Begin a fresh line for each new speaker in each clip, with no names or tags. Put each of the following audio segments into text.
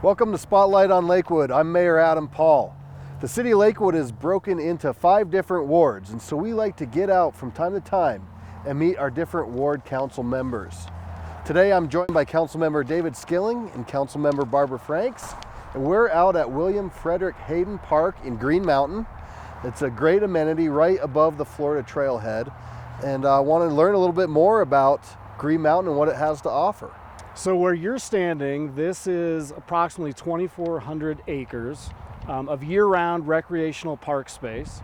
Welcome to Spotlight on Lakewood. I'm Mayor Adam Paul. The city of Lakewood is broken into 5 different wards, and so we like to get out from time to time and meet our different ward council members. Today I'm joined by Councilmember David Skilling and Councilmember Barbara Franks, and we're out at William Frederick Hayden Park in Green Mountain. It's a great amenity right above the Florida Trailhead, and I want to learn a little bit more about Green Mountain and what it has to offer.
So where you're standing, this is approximately 2,400 acres of year-round recreational park space.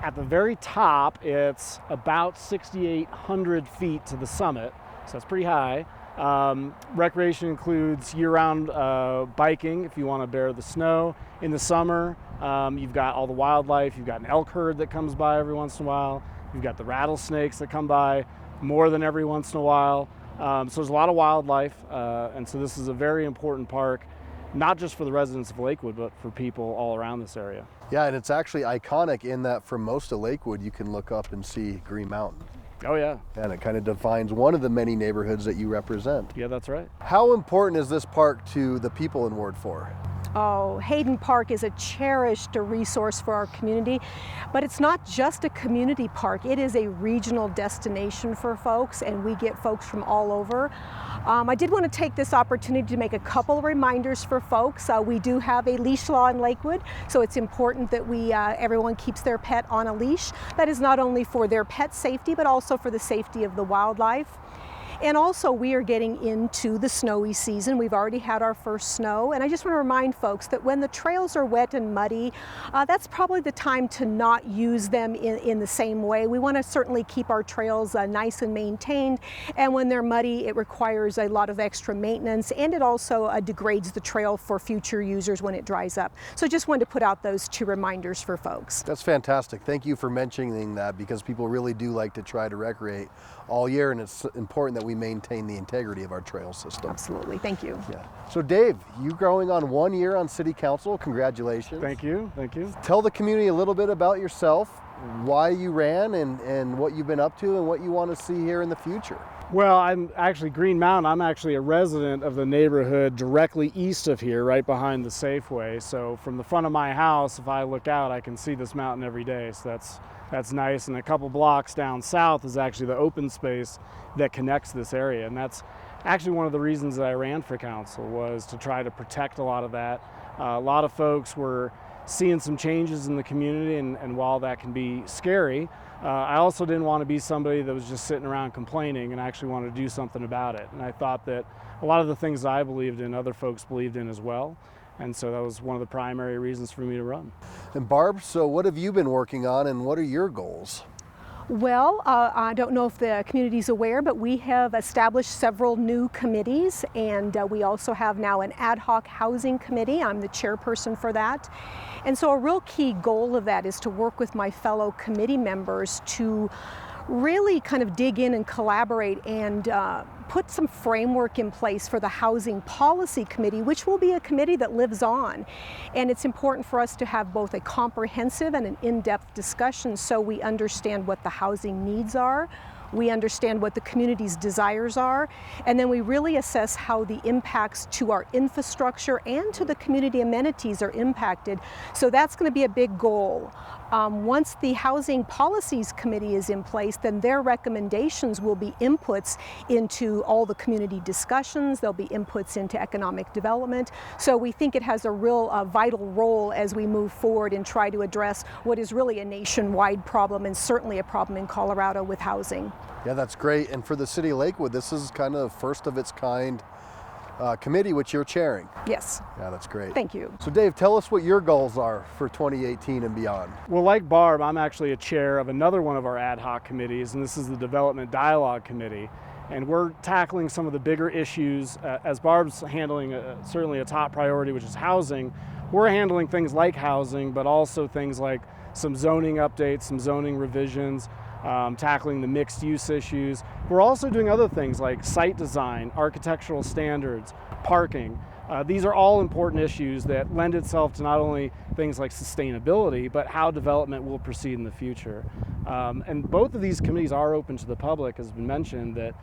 At the very top, it's about 6,800 feet to the summit, so that's pretty high. Recreation includes year-round biking if you want to bear the snow. In the summer, you've got all the wildlife. You've got an elk herd that comes by every once in a while. You've got the rattlesnakes that come by more than every once in a while. So there's a lot of wildlife, and so this is a very important park, not just for the residents of Lakewood, but for people all around this area.
Yeah, and it's actually iconic in that from most of Lakewood, you can look up and see Green Mountain.
Oh yeah.
And it kind of defines one of the many neighborhoods that you represent.
Yeah, that's right.
How important is this park to the people in Ward 4?
Oh, Hayden Park is a cherished resource for our community, but it's not just a community park. It is a regional destination for folks, and we get folks from all over. I did want to take this opportunity to make a couple of reminders for folks. We do have a leash law in Lakewood, so it's important that everyone keeps their pet on a leash. That is not only for their pet safety, but also for the safety of the wildlife. And also, we are getting into the snowy season. We've already had our first snow, and I just want to remind folks that when the trails are wet and muddy, that's probably the time to not use them in the same way. We want to certainly keep our trails nice and maintained, and when they're muddy, it requires a lot of extra maintenance, and it also degrades the trail for future users when it dries up. So just wanted to put out those 2 reminders for folks.
That's fantastic. Thank you for mentioning that, because people really do like to try to recreate all year, and it's important that we maintain the integrity of our trail system.
Absolutely, thank you.
Yeah. So Dave, you growing on 1 year on City Council, congratulations.
Thank you, thank you.
Tell the community a little bit about yourself, why you ran, and what you've been up to, and what you want to see here in the future.
Well, I'm actually Green Mountain. I'm actually a resident of the neighborhood directly east of here, right behind the Safeway. So from the front of my house, if I look out, I can see this mountain every day. So that's nice. And a couple blocks down south is actually the open space that connects this area. And that's actually one of the reasons that I ran for council, was to try to protect a lot of that. A lot of folks were seeing some changes in the community, and while that can be scary, I also didn't want to be somebody that was just sitting around complaining, and I actually wanted to do something about it. And I thought that a lot of the things I believed in, other folks believed in as well. And so that was one of the primary reasons for me to run.
And Barb, so what have you been working on, and what are your goals?
Well, I don't know if the community's aware, but we have established several new committees, and we also have now an ad hoc housing committee. I'm the chairperson for that. And so a real key goal of that is to work with my fellow committee members to really kind of dig in and collaborate and put some framework in place for the Housing Policy Committee, which will be a committee that lives on. And it's important for us to have both a comprehensive and an in-depth discussion so we understand what the housing needs are, we understand what the community's desires are, and then we really assess how the impacts to our infrastructure and to the community amenities are impacted. So that's going to be a big goal. Once the Housing Policies Committee is in place, then their recommendations will be inputs into all the community discussions. There'll be inputs into economic development. So we think it has a real vital role as we move forward and try to address what is really a nationwide problem, and certainly a problem in Colorado with housing.
Yeah, that's great. And for the city of Lakewood, this is kind of the first of its kind committee, which you're chairing.
Yes.
Yeah, that's great.
Thank you.
So Dave, tell us what your goals are for 2018 and beyond.
Well, like Barb, I'm actually a chair of another one of our ad hoc committees, and this is the Development Dialogue Committee. And we're tackling some of the bigger issues, as Barb's handling certainly a top priority, which is housing. We're handling things like housing, but also things like some zoning updates, some zoning revisions, tackling the mixed use issues. We're also doing other things like site design, architectural standards, parking. These are all important issues that lend itself to not only things like sustainability, but how development will proceed in the future. And both of these committees are open to the public, as has been mentioned, that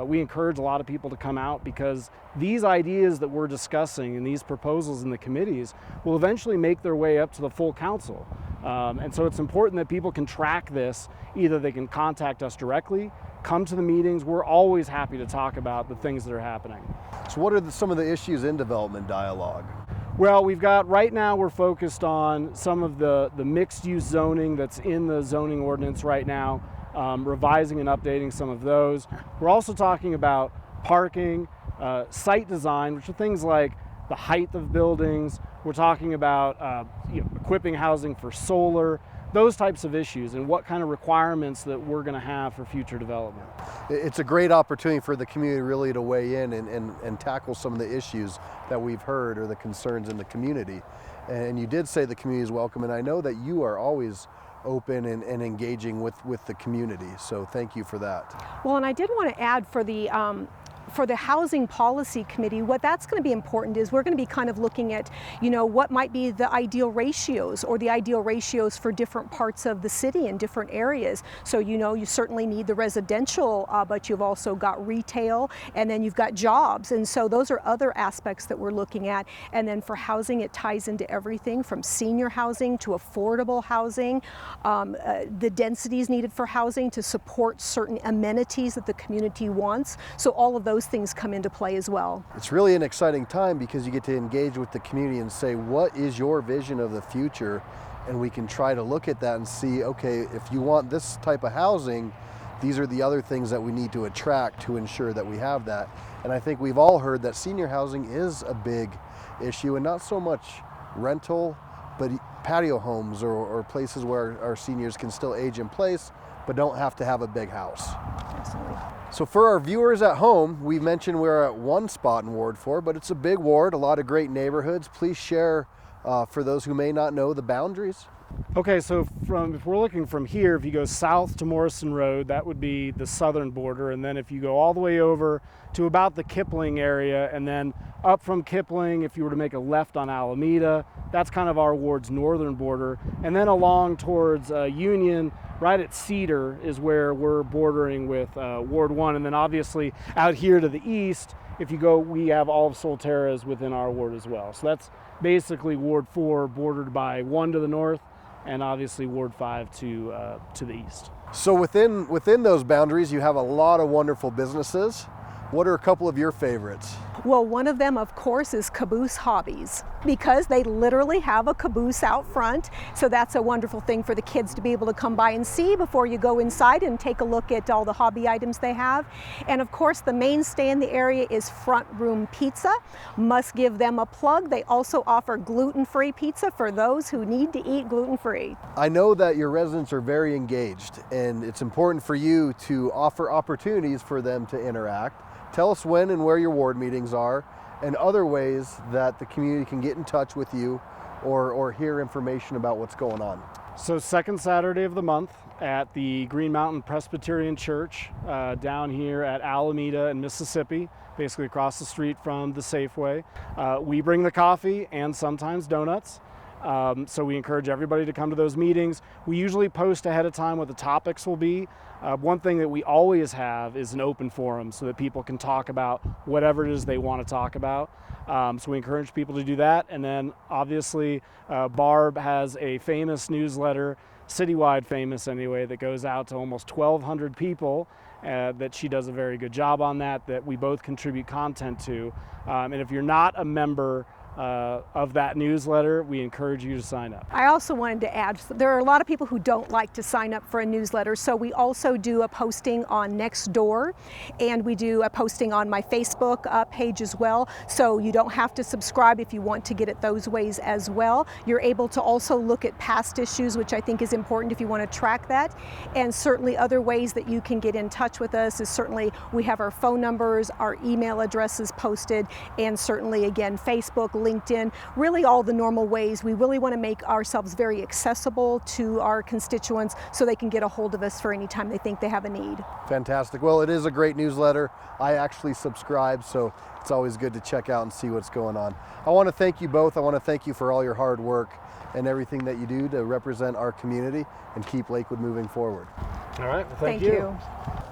we encourage a lot of people to come out, because these ideas that we're discussing and these proposals in the committees will eventually make their way up to the full council. And so it's important that people can track this. Either they can contact us directly, come to the meetings. We're always happy to talk about the things that are happening.
So what are some of the issues in development dialogue?
Well, right now we're focused on some of the mixed use zoning that's in the zoning ordinance right now. Revising and updating some of those. We're also talking about parking, site design, which are things like the height of buildings. We're talking about equipping housing for solar, those types of issues, and what kind of requirements that we're going to have for future development.
It's a great opportunity for the community really to weigh in and tackle some of the issues that we've heard or the concerns in the community. And you did say the community is welcome, and I know that you are always open and engaging with the community, so thank you for that.
Well, and I did want to add for the Housing Policy Committee, what that's going to be important is we're going to be kind of looking at, what might be the ideal ratios or the ideal ratios for different parts of the city and different areas. So, you certainly need the residential, but you've also got retail, and then you've got jobs. And so those are other aspects that we're looking at. And then for housing, it ties into everything from senior housing to affordable housing, the densities needed for housing to support certain amenities that the community wants. So all of those things come into play as well.
It's really an exciting time because you get to engage with the community and say, what is your vision of the future? And we can try to look at that and see, okay, if you want this type of housing, these are the other things that we need to attract to ensure that we have that. And I think we've all heard that senior housing is a big issue, and not so much rental, but patio homes or places where our seniors can still age in place, but don't have to have a big house.
Absolutely.
So for our viewers at home, we mentioned we're at one spot in Ward 4, but it's a big ward, a lot of great neighborhoods. Please share, for those who may not know, the boundaries.
Okay, so if we're looking from here, if you go south to Morrison Road, that would be the southern border. And then if you go all the way over to about the Kipling area, and then up from Kipling, if you were to make a left on Alameda, that's kind of our ward's northern border. And then along towards Union, right at Cedar is where we're bordering with Ward 1. And then obviously out here to the east, if you go, we have all of Solterra's within our ward as well. So that's basically Ward 4 bordered by 1 to the north, and obviously Ward 5 to the east.
So within those boundaries, you have a lot of wonderful businesses. What are a couple of your favorites?
Well, one of them, of course, is Caboose Hobbies, because they literally have a caboose out front. So that's a wonderful thing for the kids to be able to come by and see before you go inside and take a look at all the hobby items they have. And of course, the mainstay in the area is Front Room Pizza. Must give them a plug. They also offer gluten-free pizza for those who need to eat gluten-free.
I know that your residents are very engaged, and it's important for you to offer opportunities for them to interact. Tell us when and where your ward meetings are, and other ways that the community can get in touch with you or hear information about what's going on.
So second Saturday of the month at the Green Mountain Presbyterian Church down here at Alameda and Mississippi, basically across the street from the Safeway. We bring the coffee and sometimes donuts. So we encourage everybody to come to those meetings. We usually post ahead of time what the topics will be. One thing that we always have is an open forum so that people can talk about whatever it is they want to talk about. So we encourage people to do that. And then obviously Barb has a famous newsletter, citywide famous anyway, that goes out to almost 1,200 people. That she does a very good job on that we both contribute content to. And if you're not a member of that newsletter, we encourage you to sign up.
I also wanted to add, there are a lot of people who don't like to sign up for a newsletter, so we also do a posting on Nextdoor, and we do a posting on my Facebook page as well, so you don't have to subscribe if you want to get it those ways as well. You're able to also look at past issues, which I think is important if you want to track that, and certainly other ways that you can get in touch with us is certainly we have our phone numbers, our email addresses posted, and certainly again Facebook, LinkedIn, really all the normal ways. We really want to make ourselves very accessible to our constituents so they can get a hold of us for any time they think they have a need.
Fantastic. Well, it is a great newsletter. I actually subscribe, so it's always good to check out and see what's going on. I want to thank you both. I want to thank you for all your hard work and everything that you do to represent our community and keep Lakewood moving forward.
All right, well,
Thank you.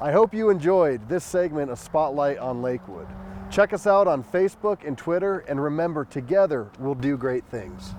I hope you enjoyed this segment of Spotlight on Lakewood. Check us out on Facebook and Twitter, and remember, together we'll do great things.